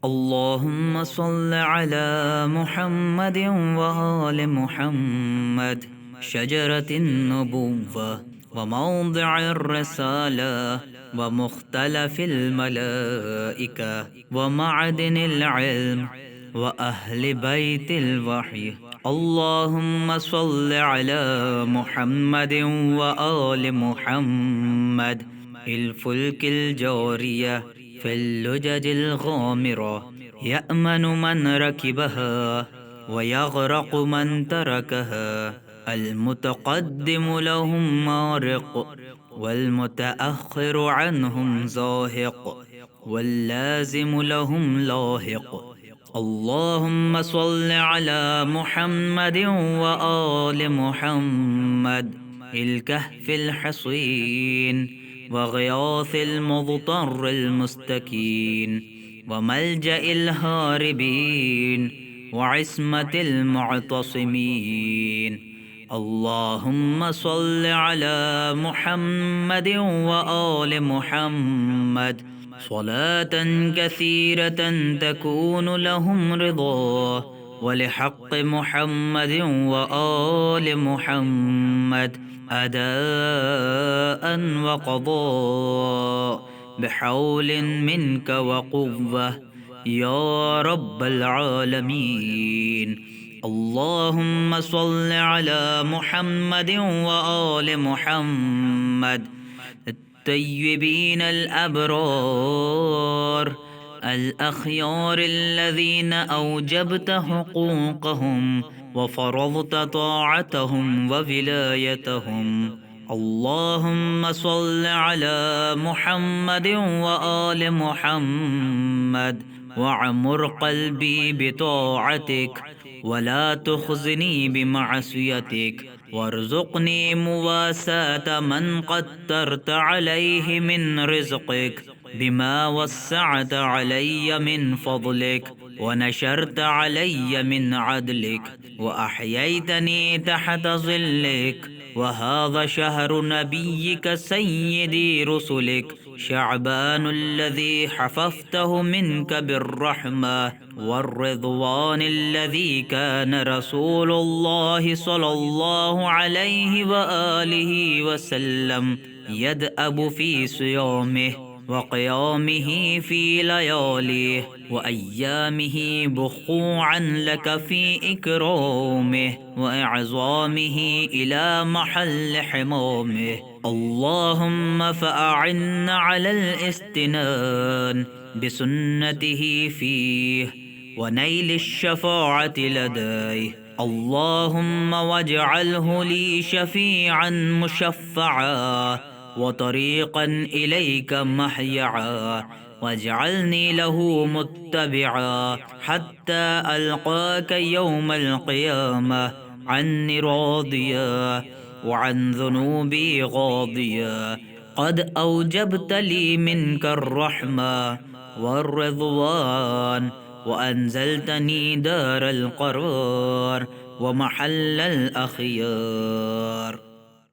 اللهم صل على محمد وآل محمد. شجرة النبوة وموضع الرسالة ومختلف الملائكة ومعدن العلم وأهل بيت الوحي. اللهم صل على محمد وآل محمد. الفلك الجارية في اللجج الغامرة يأمن من ركبها ويغرق من تركها. المتقدم لهم مارق والمتأخر عنهم زاهق واللازم لهم لاهق. اللهم صل على محمد وآل محمد. الكهف الحصين وغياث المضطر المستكين وملجأ الهاربين وعصمة المعتصمين. اللهم صل على محمد وآل محمد صلاة كثيرة تكون لهم رضاه ولحق محمد وآل محمد أداء وقضاء بحول منك وقوة يا رب العالمين. اللهم صل على محمد وآل محمد الطيبين الأبرار الأخيار الذين أوجبت حقوقهم وفرضت طاعتهم وولايتهم. اللهم صل على محمد وآل محمد وعمر قلبي بطاعتك ولا تخزني بمعصيتك وارزقني مواساة من قدرت عليه من رزقك بما وسعت علي من فضلك ونشرت علي من عدلك وأحييتني تحت ظلك. وهذا شهر نبيك سيدي رسلك شعبان الذي حفظته منك بالرحمة والرضوان الذي كان رسول الله صلى الله عليه وآله وسلم يدأب في صيامه وقيامه في لياليه وأيامه بخوعا لك في إكرامه وإعظامه إلى محل حمامه. اللهم فأعنا على الاستنان بسنته فيه ونيل الشفاعة لديه. اللهم واجعله لي شفيعا مشفعا وطريقا إليك محيعا واجعلني له متبعا حتى ألقاك يوم القيامة عني راضيا وعن ذنوبي غاضيا. قد أوجبت لي منك الرحمة والرضوان وأنزلتني دار القرار ومحل الأخيار.